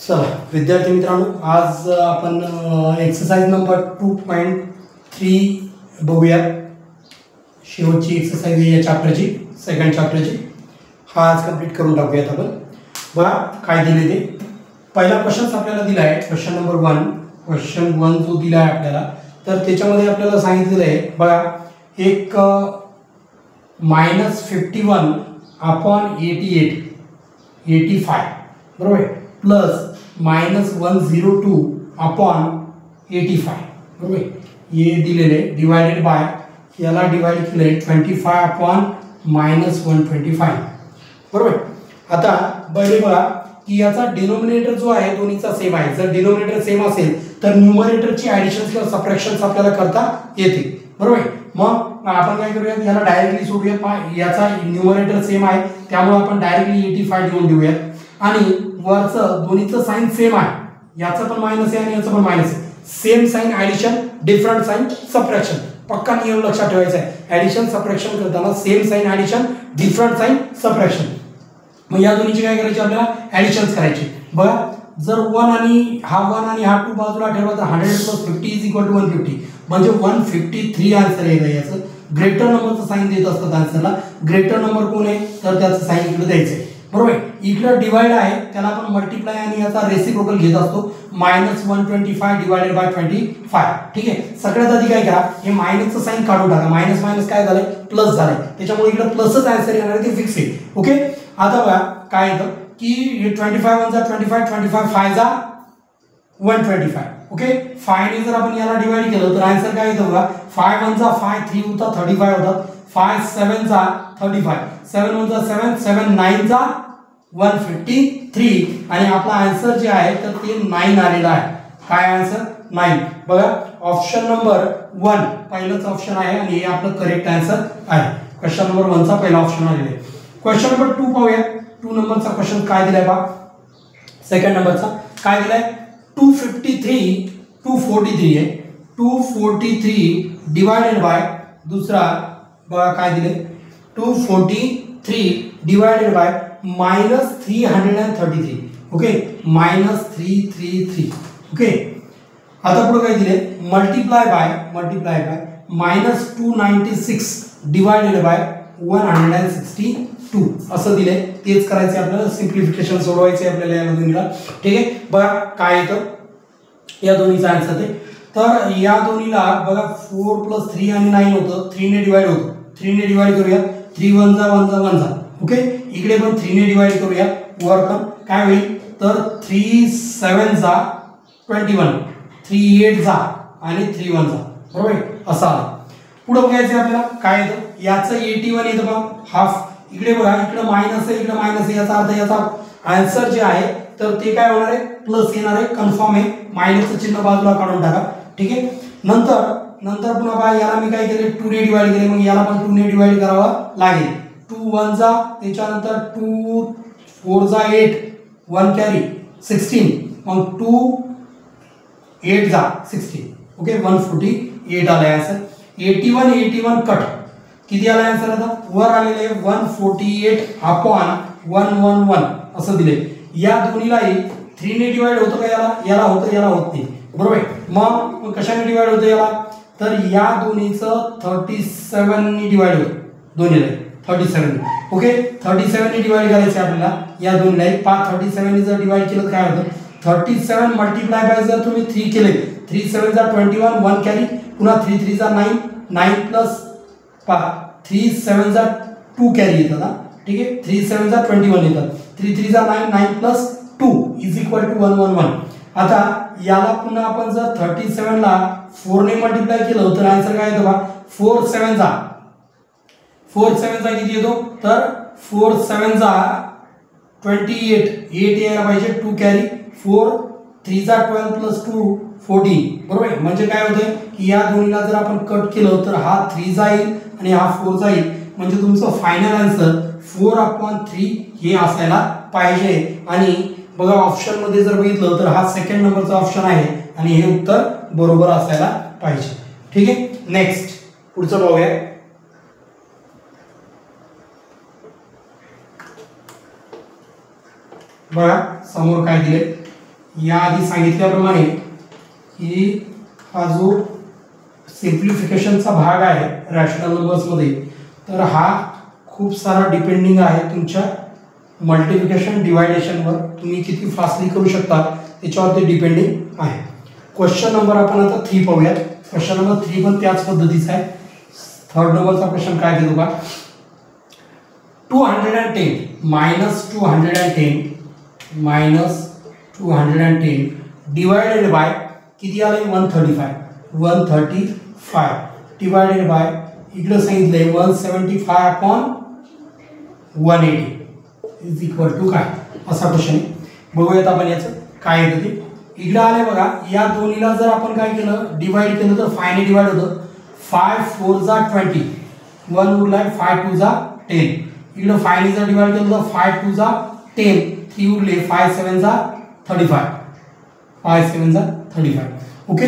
चला विद्यार्थी मित्रांनो, आज आपण एक्सरसाइज नंबर 2.3 बघूया. शेवटची एक्सरसाइज आहे या चॅप्टरची, सेकंड चॅप्टरची. हा आज कंप्लीट करून टाकूयात आपण. बघा काय दिले ते. पहिला क्वेश्चन आपल्याला दिला आहे, क्वेश्चन नंबर 1. क्वेश्चन 1 जो दिला आहे आपल्याला, तर त्याच्यामध्ये आपल्याला सांगितलेलं आहे बघा, एक -51 अपॉन 85 बरोबर आहे, प्लस -102 अपॉन 85 बरोबर आहे. हे दिलेले डिवायडेड बाय, याला डिवाइड केले 25 अपॉन -125 बरोबर. आता पहिले बघा की याचा डिनोमिनेटर जो आहे दोन्हीचा सेम आहे. जर डिनोमिनेटर सेम असेल तर न्यूमरेटरची ॲडिशन किंवा सबट्रॅक्शन आपल्याला करता येते बरोबर आहे. मग आपण काय करूया, याला डायरेक्टली सोडूया. याचा न्यूमरेटर सेम आहे त्यामुळे आपण डायरेक्टली 85 लिहून देऊयात. आणि वरचं दोन्हीचं साइन सेम आहे, याचं पण मायनस आहे आणि याचं पण मायनस आहे. Same sign addition, different sign subtraction. पक्का नियम लक्षात ठेवायचा आहे. ॲडिशन सबट्रॅक्शन करताना same sign addition, different sign subtraction. मग या दोन्हीची काय करायची, आपल्याला ॲडिशन्स करायची. बघा जर 1 आणि हा 2 बाजूला ठेवला तर 100 + 50 = 150, म्हणजे 153 आन्सर येईल. याचं ग्रेटर नंबरचं साइन देत असतात आन्सरला. ग्रेटर नंबर कोण आहे तर त्याचं साइन इकडे द्यायचं आहे बरोबर. इकडे डिवाइड आहे त्याला आपण मल्टिप्लाय आणि याचा रेसिप्रोकल घेत असतो. -125 डिवाइडेड बाय 25. ठीक आहे. सगळ्यात आधी काय करा, हे मायनसचं साइन काढून टाका. मायनस मायनस काय झालंय, प्लस झालंय. त्याच्यामुळे इकडे प्लसच आन्सर येणार आहे, ते फिक्स आहे. ओके. आता बघा काय येतं की 25 × 25, 25 5 × 125. ओके. 5 ने जर आपण याला डिवाइड केलं तर आन्सर काय येतं बघा, 5 × 1 = 5, 3 होता 35 होतात. 5 7 = 35, 7 × 1 = 7, 7 9 = 153. आणि आपला आन्सर जे आहे तर ते 9 आलेला आहे. काय आन्सर 9. बघा ऑप्शन नंबर 1 पहिलंच ऑप्शन आहे आणि हे आपलं करेक्ट आन्सर आहे. क्वेश्चन नंबर 1 चा पहिला ऑप्शन आलेला आहे. क्वेश्चन नंबर 2 पाहूया. 2 नंबरचा क्वेश्चन काय दिलाय बघा. सेकंड नंबरचा काय दिलाय, 243 आहे. 243 डिवाइडेड बाय दुसरा बघा काय दिले, 243 डिवाइडेड बाय -333. ओके, -333. ओके. आता पुढे काय दिले, मल्टिप्लाय बाय -296 डिवाइडेड बाय 162 असं दिले. तेच करायचे आपल्याला, सिंप्लिफिकेशन सोडवायचे आपल्याला या दोन्हीला. ठीक आहे. बघा काय येतं या दोन्हीचा आन्सर ते. तर या दोन्हीला बघा 4 + 3 आणि 9 होतं, 3 ने डिवाइड होतं. 3 ने डिवाइड करूया, 3 1 = 1 = 1 = ओके. इकडे पण 3 ने डिवाइड करूया. वर पण काय होईल तर 3 7 = 21, 3 8 आणि 3 1 बरोबर असं आलं. पुढे बघायचं आपल्याला काय येतं, याचं 81 येतं बघा हाफ. इकडे बघा इकडे मायनस आहे, इकडे मायनस आहे. याचा अर्थ याचा आन्सर जे आहे तर ते काय होणार आहे, प्लस येणार आहे. कन्फर्म आहे. मायनसचं चिन्ह बाजूला काढून टाका. ठीक आहे. नंतर पुन्हा बघा याला मी काय केले, 2 ने डिवाइड केले. मग याला पण 2 ने डिवाइड करावं लागेल. 2 1 त्याच्यानंतर 2 4 8, 1 कॅरी 16. मग 2 8 16. ओके, 148 आला आन्सर. 81 कट किती आला आन्सर, आता वर आलेले 148 अपॉन 111 असं दिले. या दोन्हीलाही 3 ने डिवाइड होतं का, याला होतं, याला होत नाही बरोबर. मग कशाने डिवाइड होतं याला, तर या दोन्हीचं 37 ने डिवाइड होतं. दोन्हीला 37. ओके, 37 ने डिवाइड करायचे आपल्याला या दोन्हीला. 37 ने जर डिवाइड केलं तर काय होतं, 37 मल्टिप्लाय बाय जर तुम्ही 3 केले, 3 7 = 21, 1 कॅरी. पुन्हा 3 3 = 9, 9 प्लस 3 7 = 2 कॅरी येतात. ठीक आहे. 3 7 = 21 येतात. 3 3 = 9, 9 प्लस 2 = 111. आता याला पुन्हा आपण जर 37 ला 4 ने मल्टिप्लाय केलं तर आन्सर काय येतो बघा, 4 7 किती येतो, तर 4 7 = 28. 8 यायला पाहिजे, 2 कॅरी. 4 3 = 12 प्लस 2 14 बरोबर. म्हणजे काय होतंय की या दोन्हीला जर आपण कट केलं तर हा 3 जाईल आणि हा 4 जाईल. म्हणजे तुमचं फायनल आन्सर 4/3 हे असायला पाहिजे. आणि बघा ऑप्शन मध्ये जर बघितलं तर हा सेकंड नंबरचा ऑप्शन आहे आणि हे उत्तर बरोबर असायला पाहिजे. ठीक आहे. नेक्स्ट पुढचं पाहूया. बघा समोर काय दिले, या आधी सांगितल्याप्रमाणे की हा जो सिम्प्लिफिकेशनचा भाग आहे रॅशनल नंबर्समध्ये, तर हा खूप सारा डिपेंडिंग आहे तुमच्या मल्टिप्लिकेशन डिवायडेशनवर. तुम्ही किती फास्टली करू शकता त्याच्यावर ते डिपेंडिंग आहे. क्वेश्चन नंबर आपण आता 3 पाहूयात. क्वेश्चन नंबर 3 पण त्याच पद्धतीचा आहे. थर्ड नंबरचा क्वेश्चन काय देतो का, 210 मायनस 210 डिवायडेड बाय किती आले 135 डिवायडेड बाय इकडे सांगितलंय 175 अपॉन 180 इज इक्वल टू काय, असा क्वेश्चन आहे. बघूयात आपण याचं काय येतं ते. इकडे आले बघा, या दोन्हीला जर आपण काय केलं डिवाइड केलं तर 5 ने डिवाइड होतं. 5 4 जा 20, 1 उरलाय 5 2 जा 10. इकडे 5 ने जर डिवाइड केलं तर 5 2 जा 10, 3 उरले 5 7 जा 35, 5 7 जा 35. ओके,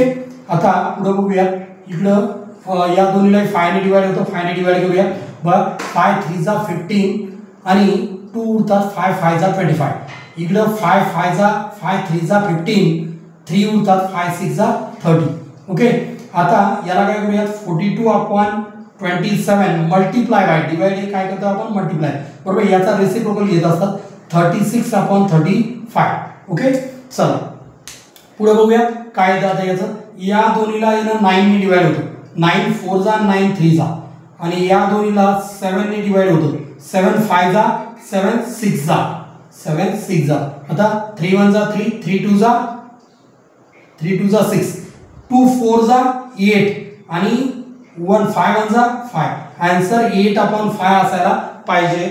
आता पुढे बघूया. इकडं या दोन्हीला 5 ने डिवाइड होतं, 5 ने डिवाइड करूया. बघ 5 3 जा 15 आणि 2 उरतात 5 5 जा 25. इकडं 5 5 जा 5 3 जा 15, 3 उरतात 5 6 जा 30. ओके, आता याला काय करूयात 42 अपॉन 27 मल्टिप्लाय बाय डिवाइड हे काय करतो आपण मल्टिप्लाय, बरोबर. याचा रेसिप्रोकल घेत असतात 36 अपॉन 35. ओके, चला पुढे बघूया काय येतं आता याचं. या दोन्हीला येणं 9 ने डिवाइड होतं. 9 4 जा 9 3 जा आणि या दोन्हीला 7 ने डिवाइड होतं. 7 5 जा 7 6 जा 7 6 जा. आता 3 1 जा 3, 3 2 जा 6, 2 4 जा 8 आणि 1 5 1 जा 5. आन्सर 8 अपॉन 5 असायला पाहिजे.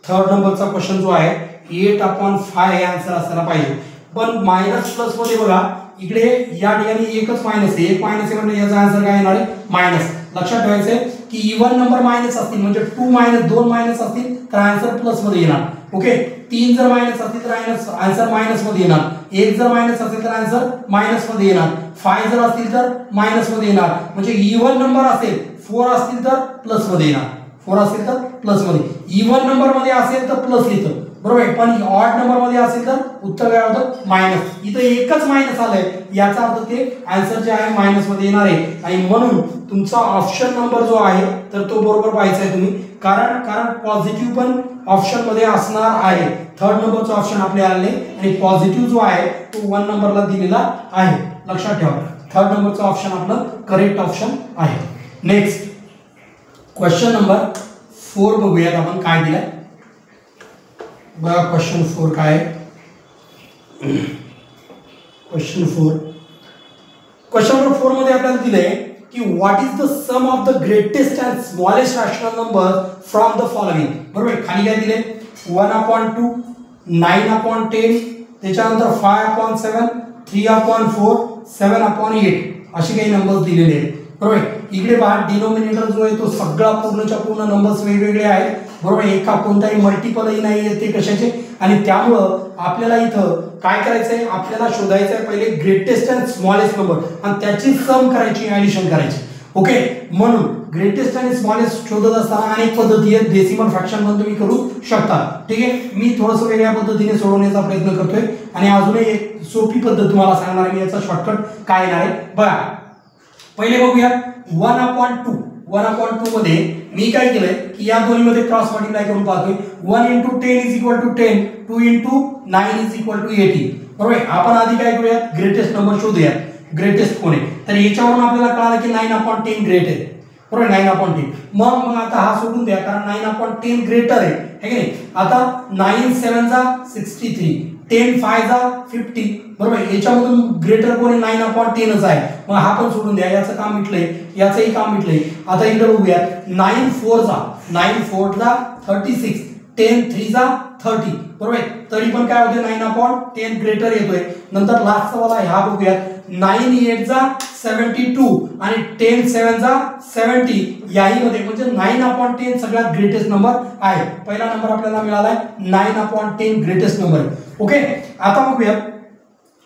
थर्ड नंबरचा क्वेश्चन जो आहे 8 अपॉन 5 हे आन्सर असायला पाहिजे. पण मायनस प्लस मध्ये बघा इकडे या ठिकाणी एकच मायनस आहे, एक मायनस आहे म्हणजे याचा आन्सर काय येणार आहे मायनस. लक्षात ठेवायचं आहे की इवन नंबर मायनस असतील म्हणजे 2 मायनस 2 मायनस असतील तर आन्सर प्लस मध्ये येणार. ओके, 3 जर मायनस असतील तर आन्सर मायनस मध्ये येणार. 1 जर मायनस असेल तर आन्सर मायनस मध्ये येणार. 5 जर असतील तर मायनस मध्ये येणार. म्हणजे इवन नंबर असेल 4 असतील तर प्लस मध्ये येणार. 4 असेल तर प्लस मध्ये. इवन नंबर मध्ये असेल तर प्लस येतं, बरोबर. पण ऑड नंबर मध्ये असेल तर उत्तर काय होतं मायनस. इथं एकच मायनस आलंय याचा अर्थ ते आन्सर जे आहे मायनस मध्ये येणार आहे. आणि म्हणून तुमचा ऑप्शन नंबर जो आहे तर तो बरोबर पाहायचा आहे तुम्ही, कारण पॉझिटिव्ह पण ऑप्शन मध्ये असणार आहे. थर्ड नंबरचा ऑप्शन आपल्या आले आणि पॉझिटिव्ह जो आहे तो 1 नंबरला दिलेला आहे. लक्षात ठेवा, थर्ड नंबरचा ऑप्शन आपलं करेक्ट ऑप्शन आहे. नेक्स्ट क्वेश्चन नंबर 4 बघूयात आपण काय दिलंय. बघा क्वेश्चन 4 काय आहे. क्वेश्चन नंबर 4 मध्ये आपल्याला दिलंय की what is the sum of the greatest and smallest rational number from the following. बरोबर, खाली काय दिले 1/2, 9/10, त्याच्यानंतर 5/7, 3/4, 7/8 असे काही नंबर्स दिलेले आहेत. बरोबर, इकडे पहा डिनोमिनेटर जो आहे तो सगळा पूर्णच्या पूर्ण नंबर्स वेगवेगळे आहेत. बरोबर, एका कोणताही मल्टिपलही नाही आहे ते कशाचे. आणि त्यामुळं आपल्याला इथं काय करायचंय, आपल्याला शोधायचं आहे पहिले ग्रेटेस्ट अँड स्मॉलेस्ट नंबर आणि त्याची सम करायची, ऍडिशन करायची. ओके, म्हणून ग्रेटेस्ट आणि स्मॉलेस्ट शोधत असताना अनेक पद्धती आहेत. डेसिमल फ्रॅक्शन पण तुम्ही करू शकता. ठीक आहे, मी थोडंसं वेगळ्या पद्धतीने सोडवण्याचा प्रयत्न करतोय आणि अजूनही एक सोपी पद्धत तुम्हाला सांगणार आहे मी. याचा शॉर्टकट काय येणार आहे बघा. पहिले बघूया 1/2 मध्ये मी काय केलंय की या दोन्ही मध्ये क्रॉस मल्टिप्लाय करून पाहतोय. 1 × 10 is equal to 10, 2 × 9 is equal to 80. बरोबर, आपण आधी काय करूयात ग्रेटेस्ट नंबर शोधूयात. ग्रेटेस्ट कोण आहे तर याच्यावरून आपल्याला कळालं की 9/10 ग्रेट आहे. बरोबर, 9/10. मग आता हा सोडून द्या कारण 9/10 ग्रेटर आहे की नाही. आता 9 7 जा 63, 10 5 जा 50. बरोबर, याच्यामधून ग्रेटर कोण आहे 9/10च आहे. मग हा पण सोडून द्या, याचं काम मिटलंय, याचंही काम मिटलंय. आता इकडे बघूया 9 4 जा 36, 10 3 जा 30. बरोबर, तरी पण काय होते 9/10 ग्रेटर येतोय. नंतर लास्टचा वाला ह्या बघूया 9 8 जा 72 आणि 10 7 जा 70. याही मध्ये म्हणजे 9/10 सगळ्यात ग्रेटेस्ट नंबर आहे. पहिला नंबर आपल्याला मिळालाय 9/10 ग्रेटेस्ट नंबर. ओके, आता बघूया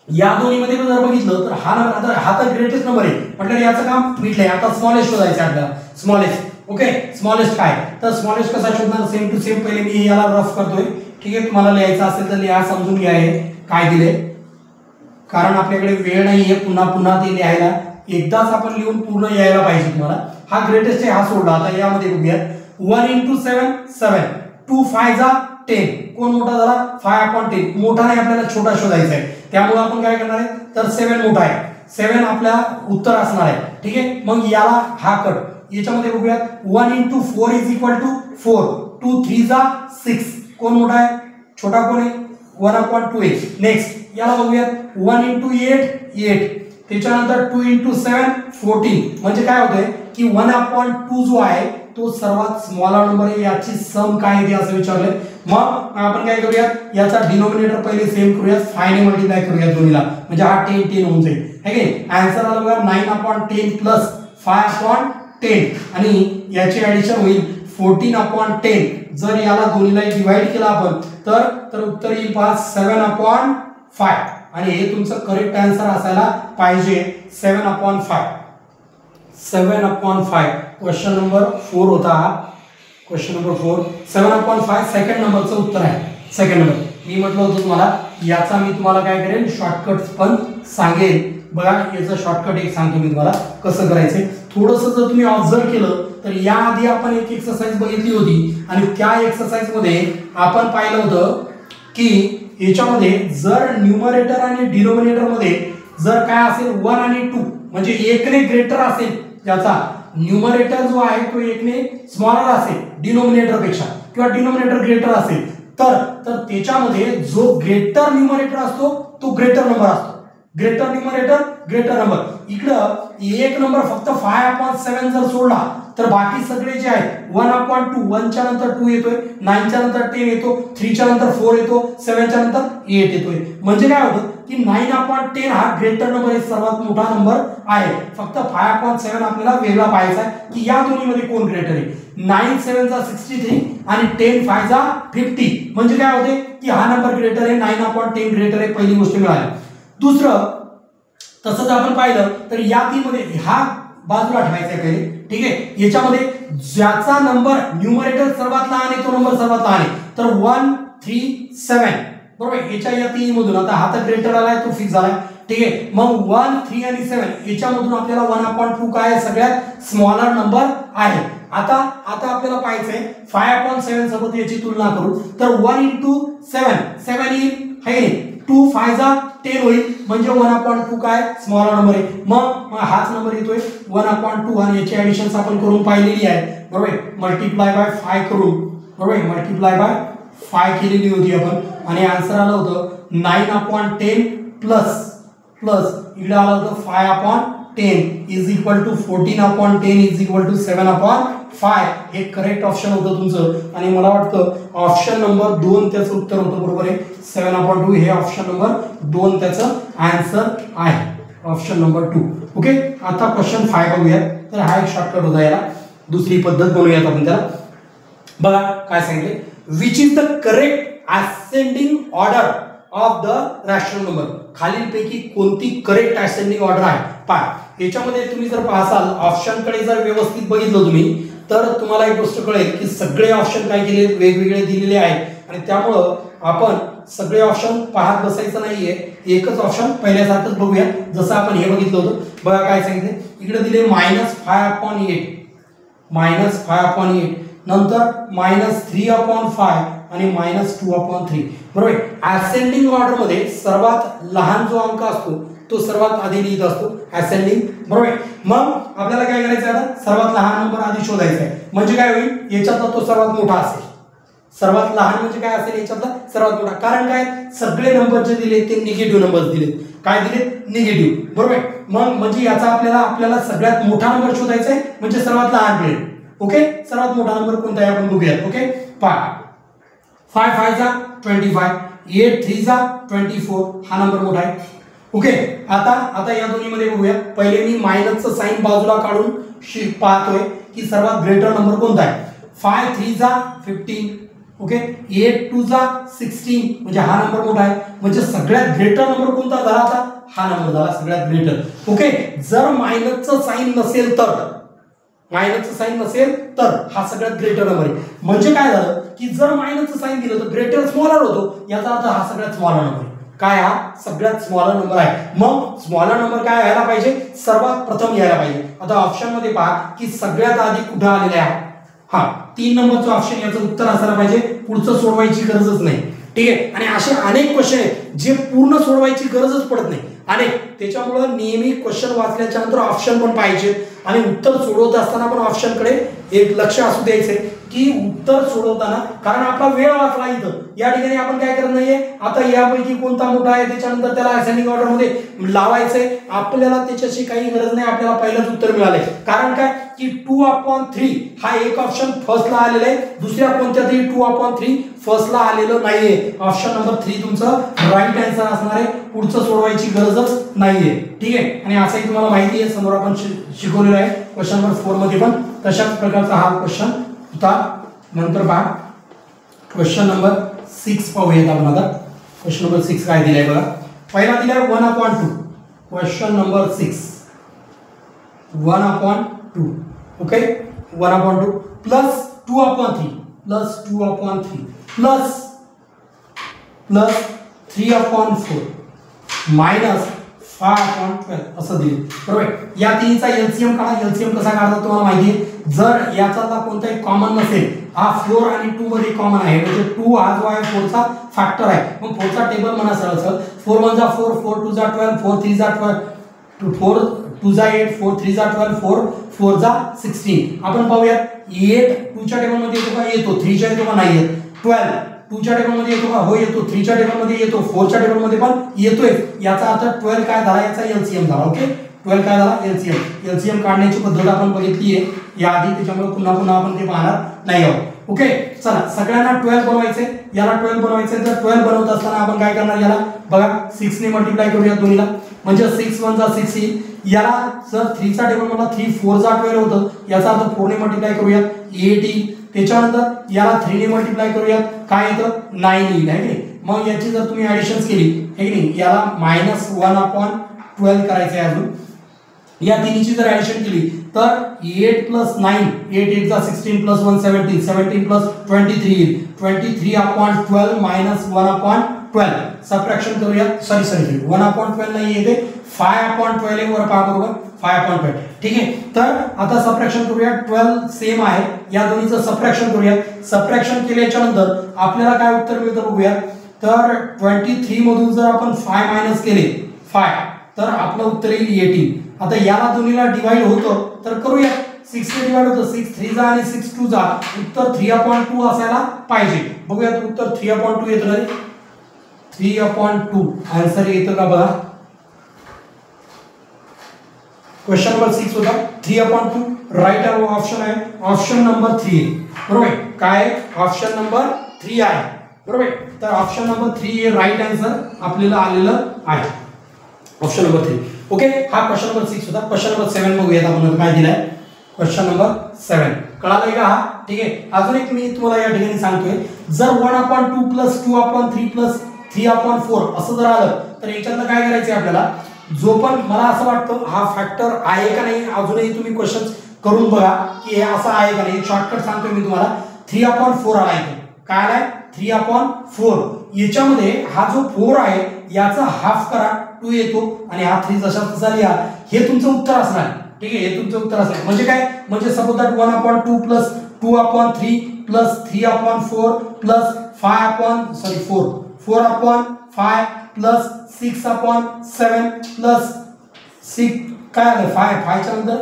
या दोन्ही मध्ये जर बघितलं तर हा नंबर, आता हा तर ग्रेटेस्ट नंबर आहे म्हटलं याचं काम मिटलंय. आता स्मॉलेस्ट शोधायचं आपल्याला. स्मॉलेस्ट, ओके, स्मॉलेस्ट काय तर स्मॉलेस्ट कसा शोधणार, सेम टू सेम. पहिले मी याला रफ करतोय. ठीक आहे, तुम्हाला लिहायचं असेल तर लिहा, समजून घ्या हे काय दिले. कारण आपल्याकडे वेळ नाहीये पुन्हा पुन्हा ते लिहायला, एकदाच आपण लिहून पूर्ण यायला पाहिजे तुम्हाला. हा ग्रेटेस्ट आहे, हा सोडला. आता यामध्ये बघूया 1 × 7 7, 2 5 10. कोण मोठा झाला? 5/10. मोठा नाही, आपल्याला छोटा शोधायचा आहे. त्यामुळे आपण काय करणार आहे, तर 7 मोठा आहे, 7 आपल्या उत्तर असणार आहे. ठीक आहे, मग याला हा कट. याच्यामध्ये बघूया 1 × 4 = 4, 2 3 6. कोण मोठा आहे? छोटा कोण आहे? 1/2 आहे. नेक्स्ट याला बघूया 1 × 8 8. त्याच्यानंतर 2 × 7 14. म्हणजे काय होतंय की 1/2 जो आहे तो सर्वात स्मॉलर नंबर आहे. याची सम काय आहे असं विचारलंय. मग आपण काय करूया, याचा डिनोमिनेटर पहिले सेम करूया, 5 ने मल्टिप्लाय करूया दोन्हीला, म्हणजे हा 10 10 होऊन जाईल. ठीक आहे, आन्सर आला बघा 9/10 प्लस 5/10 आणि याची ऍडिशन होईल 14/10. जर याला दोन्हीला डिवाइड केला आपण तर उत्तर येईल 7/5 आणि हे तुमचं करेक्ट आन्सर असायला पाहिजे 7/5. 7/5 क्वेश्चन नंबर 4 होता हा. क्वेश्चन नंबर 4 7/5 सेकंड नंबरचं उत्तर आहे. सेकंड नंबर मी म्हटलं होतं तुम्हाला, याचा मी तुम्हाला काय करेल, शॉर्टकट पण सांगेल. बघा याचं शॉर्टकट एक सांगतो मी तुम्हाला कसं करायचंय. थोडंसं जर तुम्ही ऑब्झर्व केलं तर याआधी आपण एक एक्सरसाइज बघितली होती आणि त्या एक्सरसाइज मध्ये आपण पाहिलं होतं की याच्यामध्ये जर न्यूमरेटर आणि डिनोमिनेटर मध्ये जर काय असेल 1 आणि 2 म्हणजे 1 ने ग्रेटर असेल, ज्याचा न्यूमरेटर जो आहे तो 1 ने स्मॉलर असेल डिनोमिनेटर पेक्षा, किंवा डिनोमिनेटर ग्रेटर असेल, तर त्याच्यामध्ये जो ग्रेटर न्यूमरेटर असतो तो ग्रेटर नंबर असतो. Greater numerator greater number. इकडं एक नंबर फक्त 5/7 जर सोडला तर बाकी सगळे जे आहेत 1/2, 1 च्या नंतर 2 येतोय, 9 च्या नंतर 10 येतो, 3 च्या नंतर 4 येतो, 7 च्या नंतर 8 येतोय. म्हणजे काय होतं की 9/10 हा ग्रेटर नंबर आहे, सर्वात मोठा नंबर आहे. फक्त 5/7 आपल्याला वेगळा पाहायचा आहे की या दोन्हीमध्ये कोण ग्रेटर आहे. 9 7 63 आणि 10 5 50. म्हणजे काय होते की हा नंबर ग्रेटर आहे, 9/10 ग्रेटर आहे. पहिली गोष्ट मिळाली. दुसरं तसंच आपण पाहिलं तर या तीनमध्ये हा बाजूला ठेवायचा आहे पहिले. ठीक आहे, याच्यामध्ये ज्याचा नंबर न्यूमरेटर सर्वात लहान आहे तो नंबर सर्वात लहान आहे, तर 1 3 7 बरोबर. याच्या या तीन मधून आता हा तर ग्रेटर आलाय, तो फिक्स झालाय. ठीक आहे, मग 1 3 आणि 7 याच्यामधून आपल्याला 1/2 काय आहे, सगळ्यात स्मॉलर नंबर आहे. आता आपल्याला पाहायचंय 5/7 सोबत याची तुलना करू तर 1 × 7 7 येईल, है नाही. 2 5 10 होईल, म्हणजे 1/2 काय स्मॉलर नंबर आहे. मग हाच नंबर येतोय 1/2 आणि याची ऍडिशन्स आपण करून पाहिलेली आहे. बरोबर, मल्टिप्लाय बाय 5 करून, बरोबर मल्टिप्लाय बाय 5 केलेली होती आपण आणि आन्सर आलं होतं 9/10 प्लस इकडे आलं होतं 5/10 is equal to 14/10 is equal to 7/5. हे करेक्ट ऑप्शन होतं तुमचं आणि मला वाटतं ऑप्शन नंबर 2 त्याचं उत्तर होतं. बरोबर आहे, 7/2 हे ऑप्शन नंबर 2 त्याचं आन्सर आहे, ऑप्शन नंबर 2. ओके, आता क्वेश्चन 5 बघूया. तर हा एक शॉर्टकट होता, याला दुसरी पद्धत बनवूयात आपण त्याला. बघा काय सांगितले, which is the correct ascending order of the rational number. खालीलपैकी कोणती करेक्ट असेंडिंग ऑर्डर आहे पहा. याच्यामध्ये तुम्ही जर पाहसाल ऑप्शन कडे जर व्यवस्थित बघितलं तुम्ही तर तुम्हाला एक गोष्ट कळेल की सगळे ऑप्शन काय केले, वेगवेगळे दिलेले आहेत आणि त्यामुळं आपण सगळे ऑप्शन पाहत बसायचं नाहीये, एकच ऑप्शन पहिल्यासारखंच बघूया जसं आपण हे बघितलं होतं. बघा काय सांगितले, इकडे दिले -5/8 नंतर -3/5 आणि -2/3. बरोबर, असेंडिंग ऑर्डर मध्ये सर्वात लहान जो अंक असतो तो सर्वात आधी लिहित असतो असेंडिंग. बरोबर, मग आपल्याला काय करायचं आहे, आता सर्वात लहान नंबर आधी शोधायचा आहे. म्हणजे काय होईल, याच्यातला तो सर्वात मोठा असेल. सर्वात लहान म्हणजे काय असेल, याच्यातला सर्वात मोठा. कारण काय, सगळे नंबर जे दिले ते निगेटिव्ह नंबर दिले. काय दिले, निगेटिव्ह. बरोबर, मग म्हणजे याचा आपल्याला सगळ्यात मोठा नंबर शोधायचा आहे, म्हणजे सर्वात लहान मिळेल. ओके, सर्वात मोठा नंबर कोणता आहे आपण बघूयात. ओके, 5 5 25, 8 3 24 हा नंबर मोठा आहे. ओके, आता या दोन्ही मध्ये बघूया. पहिले मी मायनसचं साइन बाजूला काढून पाहतोय की सर्वात ग्रेटर नंबर कोणता आहे. 5 3 15. ओके, 8 2 16 म्हणजे हा नंबर मोठा आहे. म्हणजे सगळ्यात ग्रेटर नंबर कोणता झाला, आता हा नंबर झाला सगळ्यात ग्रेटर. ओके, जर मायनसचं साइन नसेल तर हा सगळ्यात ग्रेटर नंबर आहे. म्हणजे काय झालं की जर मायनसचं साइन दिलं तर ग्रेटर स्मॉलर होतो, याचा अर्थ हा सगळ्यात स्मॉलर नंबर आहे. काय हा सगळ्यात स्मॉलर नंबर आहे. मग स्मॉलर नंबर काय यायला पाहिजे, सर्वात प्रथम यायला पाहिजे. आता ऑप्शन मध्ये पहा की सगळ्यात आधी कुठे आलेले आहे, हा 3 नंबरचं ऑप्शन, याचं उत्तर असायला पाहिजे. पुढचं सोडवायची गरजच नाही. ठीक आहे. आणि असे अनेक क्वेश्चन आहेत जे पूर्ण सोडवायची गरजच पडत नाही अनेक. त्याच्यामुळे नेहमी क्वेश्चन वाचल्याच्या नंतर ऑप्शन पण पाहिजे आणि उत्तर सोडवत असताना पण ऑप्शनकडे एक लक्ष असू द्यायचंय की उत्तर सोडवताना, कारण आपला वेळ वाचला इथं या ठिकाणी आपण काय करत नाहीये. आता यापैकी कोणता मोठा आहे त्याच्यानंतर त्याला असेंडिंग ऑर्डर मध्ये लावायचंय, आपल्याला त्याच्याशी काही गरज नाही. आपल्याला पहिलंच उत्तर मिळालंय. कारण काय की 2/3 हा एक ऑप्शन फर्स्टला आलेला आहे, दुसऱ्या कोणत्यातरी 2/3 फर्स्टला आलेलं नाहीये. ऑप्शन नंबर 3 तुमचं राईट आन्सर असणार आहे. पुढचं सोडवायची गरजच नाहीये. ठीक आहे. आणि असंही तुम्हाला माहिती आहे, समोर आपण शिकवलेलं आहे क्वेश्चन नंबर 4 मध्ये पण तशाच प्रकारचा हा क्वेश्चन होता. नंतर पहा क्वेश्चन नंबर 6 पाहूयात आपण. आता क्वेश्चन नंबर 6 काय दिलाय बघा. पहिला दिलाय 1/2. Question number 6 1/2. Okay. 1/2 plus 2/3 plus 2/3 plus 3/4 minus 5/12 असं दिले. बरोबर. या तिन्हीचा एलसीएम काढा. एलसीएम कसा काढतात तुम्हाला माहिती आहे. जर याचा कोणताही कॉमन नसेल, हा 4 आणि 2 मध्ये कॉमन आहे, म्हणजे 2 हा जो आहे 4 चा फॅक्टर आहे. मग 4 चा टेबल म्हणा सरळ सरळ. 4 1 जा 4, 4 2 जा 12, 4 3 जा 12, 4 2 जा 8, 4 3 जा 12, 4 4 जा 16. आपण पाहूयात 8 2 च्या टेबल मध्ये येतो का, येतो. 3 च्या टेबल नाही येत. 12 2 च्या टेबल मध्ये येतो का, हो येतो. 3 च्या टेबल मध्ये येतो. 4 च्या टेबल मध्ये पण येतोय. याचा अर्थ 12 काय झाला, याचा एलसीएम झाला. ओके. 12 काय झाला, एलसीएम. एलसीएम काढण्याची पद्धत आपण बघितली आहे याआधी, त्याच्यामुळे पुन्हा पुन्हा आपण ते पाहणार नाही आहोत. ओके. चला सगळ्यांना 12 बनवायचे, याला 12 बनवायचे. तर 12 बनवत असताना आपण काय करणार, याला बघा 6 ने मल्टिप्लाय करूया दोन्हीला, म्हणजे 6 1 जा 6 येईल. याला जर 3 चा टेबल म्हणला 3 4 जा 12 होतं, याचा अर्थ 4 ने मल्टिप्लाय करूया 8 येईल. त्याच्यानंतर याला 3 ने मल्टिप्लाय करूया, काय येतं 9 येईल. आहे की. मग याची जर तुम्ही ऍडिशन्स केली, आहे की नाही, याला -1/12 करायचं आहे. अजून या तिन्हीची जर ऍडिशन केली तर 8 + 9 8 8 जा 16 + 1 17 17 + 23 येईल. 23/12 -1/12 सबट्रॅक्शन करूया. सॉरी 1/12 नाही येते, 5/12 वर पहा. बरोबर 5/12. ठीक आहे. तर आता सबट्रॅक्शन करूया. 12 सेम आहे, या दोन्हीचं सबट्रॅक्शन करूया. सबट्रॅक्शन केल्याच्या नंतर आपल्याला काय उत्तर मिळतं बघूया. तर 23 मधून जर आपण 5 मायनस केले 5, तर आपलं उत्तर येईल 18. आता याला दोन्हीला डिवाइड होतं तर करूया. 6 ने डिवाइड होतं, 6 3 जा आणि 6 2 जा, उत्तर 3/2 असायला पाहिजे. बघूया उत्तर 3/2 येतं का, 3/2 आन्सर येतं का बघा. क्वेश्चन नंबर 6 होता 3/2. राईट ऑप्शन आहे ऑप्शन नंबर 3. बरोबर. काय ऑप्शन नंबर 3 आहे. बरोबर. तर ऑप्शन नंबर 3 हे राईट आन्सर आपल्याला आलेलं आहे. Option number 3. ओके. हा क्वेश्चन नंबर 6 होता. क्वेश्चन नंबर 7 बघूयात आपण काय दिलाय. क्वेश्चन नंबर 7 कळालंय का हा. ठीक आहे. अजून एक मी तुम्हाला या ठिकाणी सांगतोय, जर 1/2 प्लस 2/3 प्लस 3/4 असं जर आलं तर याच्यातलं काय करायचं आपल्याला. जो पण मला असं वाटतं हा फॅक्टर आहे का नाही, अजूनही तुम्ही क्वेश्चन करून बघा की हे असं आहे का नाही. शॉर्टकट सांगतोय मी तुम्हाला. 3/4 आलाय. काय आलाय 3/4. याच्यामध्ये हा जो 4 आहे याचा हाफ करा, 2 येतो आणि हा 3 जसा तसा लिहा. हे तुमचं उत्तर असणार. ठीक आहे. हे तुमचं उत्तर असणार. म्हणजे काय, म्हणजे suppose that 1/2 plus 2/3 plus 3/4 plus 4/5 plus 6/7 plus 6 काय आलं 5 च्या नंतर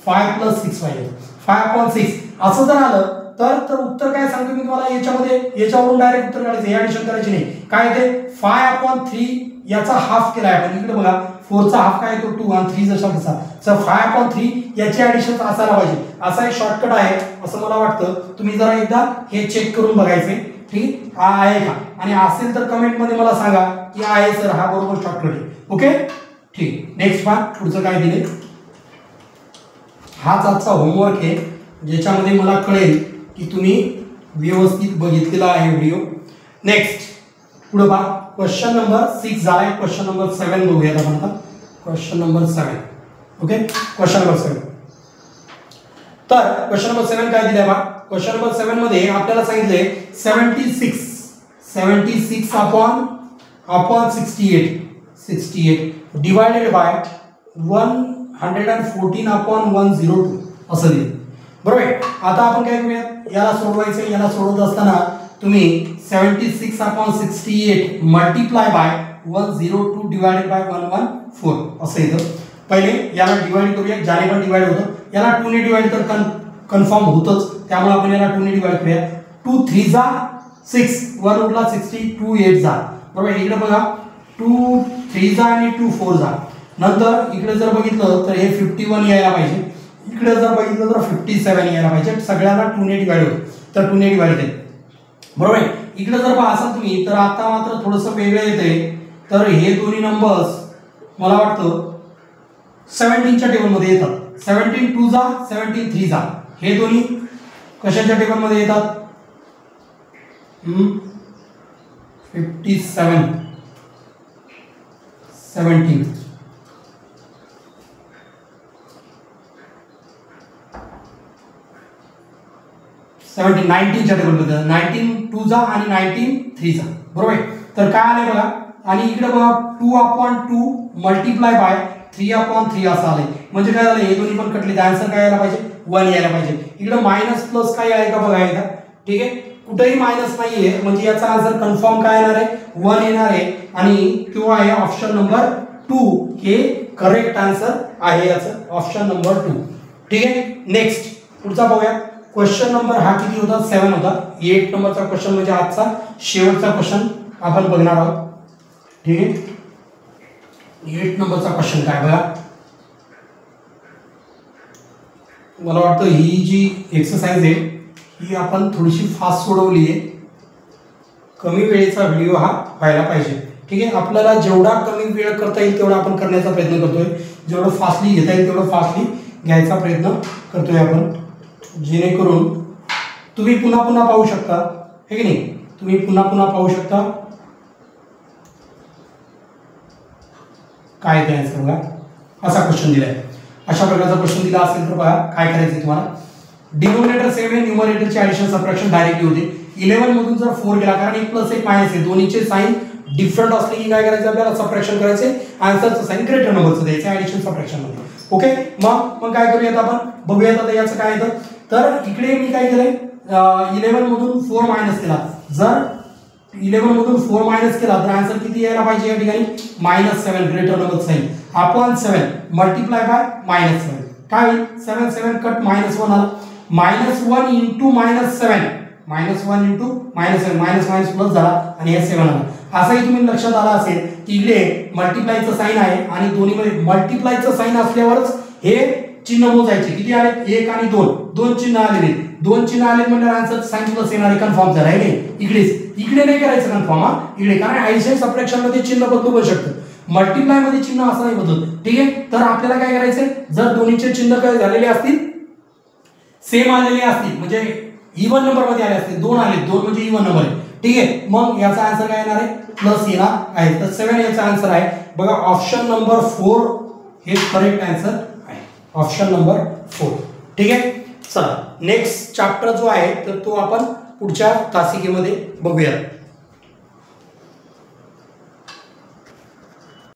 5 प्लस 6 पाहिजे 5/6 असं जर आलं तर उत्तर काय सांगतो मी तुम्हाला. याच्यामध्ये याच्यावरून डायरेक्ट उत्तर काढायचं, हे ऍडिशन करायची नाही. काय येते 5/3 याचा हाफ केलाय आपण. इकडे बघा 4 चा हाफ काय येतो 2 आणि 3 जसा तसा. तर 5/3 याची ऍडिशन असायला पाहिजे. असा एक शॉर्टकट आहे असं मला वाटतं. तुम्ही जरा एकदा हे चेक करून बघायचे. ठीक आहे का, आणि असेल तर कमेंट मध्ये मला सांगा की आहे सर हा बरोबर शॉर्टकट आहे. ओके. ठीक. नेक्स्ट पार्ट पुढचं काय दिले. हाच आजचा होमवर्क आहे ज्याच्यामध्ये मला कळेल की तुम्ही व्यवस्थित बघितलेला आहे व्हिडिओ. नेक्स्ट पुढे पहा. क्वेश्चन नंबर 6 झालाय. क्वेश्चन नंबर 7 बघूयात आपण आता. Question number 7. Okay. Question number 7. तर क्वेश्चन नंबर 7 काय दिले बघा. क्वेश्चन नंबर 7 मध्ये आपल्याला सांगितले 76/2 अपॉन 68 डिवायडेड बाय 114 अपॉन 102 असं दिलं. बरोबर आहे. आता आपण काय करूया, याला सोडवायचं. याला सोडवत असताना तुम्ही 76 upon 68 multiply by 102 divided by 114 असं येतं. पहिले याला डिवाइड करूया, ज्याने पण डिवाइड होतं. याला 2 ने डिवाइड तर कन्फर्म होतच, त्यामुळे आपण याला 2 ने डिवाइड करूया. 2 3 जा 6, 1 उरला 60, 2 8 जा. बरोबर. इकडे बघा 2 3 जा आणि 2 4 जा. नंतर इकडे जर बघितलं तर हे 51 यायला पाहिजे. इकडे जर बघितलं तर 57 यायला पाहिजे. सगळ्याला 2 ने डिवाइड होतं, तर 2 ने डिवाइड केलं. बरोबर आहे. इकडे जर पाहसाल तुम्ही तर आता मात्र थोडंसं वेगळं येते. तर हे दोन्ही नंबर्स मला वाटतं 17च्या टेबलमध्ये येतात. 17 2 जा 17 3 जा. हे दोन्ही कशाच्या टेबलमध्ये येतात? 57 17 19च्या टेबलमध्ये 19 2 जा आणि 19 3 जा. बरोबर आहे. तर काय आलंय बघा, आणि इकडे बघा 2 अपॉन 2 मल्टिप्लाय बाय 3 अपॉन 3 असं आलंय. म्हणजे काय झालं, हे दोन्ही पण कटले. आन्सर काय यायला पाहिजे? 1 यायला पाहिजे. इकडे मायनस प्लस काय आहे का बघा एकदा. ठीक आहे, कुठेही मायनस नाहीये, म्हणजे याचा आन्सर कन्फर्म काय येणार आहे? 1 येणार आहे. आणि तो आहे ऑप्शन नंबर 2 हे करेक्ट आन्सर आहे याचं, ऑप्शन नंबर 2. ठीक आहे. नेक्स्ट पुढचा बघूया. क्वेश्चन नंबर हा किती होता? 7 होता. 8 नंबरचा क्वेश्चन म्हणजे आजचा शेवटचा क्वेश्चन आपण बघणार आहोत. ठीक आहे. 8 नंबरचा क्वेश्चन काय बघा. मला वाटतं ही जी एक्सरसाइज आहे ही आपण थोडीशी फास्ट सोडवली आहे. कमी वेळेचा व्हिडिओ हा व्हायला पाहिजे. ठीक आहे. आपल्याला जेवढा कमी वेळ करता येईल तेवढा आपण करण्याचा प्रयत्न करतोय. जेवढं फास्टली घेता येईल तेवढं फास्टली घ्यायचा प्रयत्न करतोय आपण, जेणेकरून तुम्ही पुन्हा पुन्हा पाहू शकता. हे की नाही, तुम्ही पुन्हा पुन्हा पाहू शकता. काय द्यायचं बघा, असा क्वेश्चन दिलाय. अशा प्रकारचा क्वेश्चन दिला असेल तर बघा काय करायचं तुम्हाला. डिनोमिनेटर सेम आहे, न्यूमरेटरचे ॲडिशन सबट्रॅक्शन डायरेक्टली होते. 11 मधून जर 4 गेला, कारण 1 प्लस 1 मायनस आहे, दोन्हीचे साइन डिफरंट असले की काय करायचं आपल्याला? सबट्रॅक्शन करायचे. आन्सरचं साइन ग्रेटर नंबरचं द्यायचं ॲडिशन सबट्रॅक्शन मध्ये. ओके. मग काय करूयात आपण, बघूयात आता याचं काय येतं. तर इकडे मी काय केलंय, 11 मधून 4 मायनस केला. जर 11 मधून 4 मायनस केला तर आन्सर किती यायला पाहिजे या ठिकाणी? -7 greater number sine upon 7 multiply by -7. काय होईल? 7 7 कट -1 आला. -1 into -7 -1 into -7 minus minus plus झाला आणि हे 7 आला. असंही तुम्ही लक्षात आला असेल की इकडे मल्टिप्लायचं साइन आहे आणि दोन्हीमध्ये मल्टिप्लायचं साइन असल्यावरच हे चिन्ह मोजायचे. किती आले? 1 आणि 2 दोन चिन्ह आलेले. दोन चिन्ह आले म्हणजे आन्सर साइन प्लस येणारे कन्फर्म झाला आहे. इकडे नाही करायचं कन्फर्म हा इकडे, कारण ॲडिशन सबट्रॅक्शन मध्ये चिन्ह बदलू पण शकतं. मल्टिप्लाय मध्ये चिन्ह असं नाही बदलत. ठीक आहे. तर आपल्याला काय करायचंय, जर दोन्हीचे चिन्ह काय झालेले असतील, सेम आलेले असतील, म्हणजे इवन नंबर मध्ये आले असतील, 2 आले, 2 म्हणजे इवन नंबर आहे. ठीक आहे. मग याचा आन्सर काय येणार आहे? प्लस येणार आहे. तर 7 याचा आन्सर आहे बघा, ऑप्शन नंबर 4 हे करेक्ट आन्सर आहे, ऑप्शन नंबर 4. ठीक आहे. चला नेक्स्ट चॅप्टर जो आहे तर तो आपण पुढच्या तासिकेमध्ये बघूया.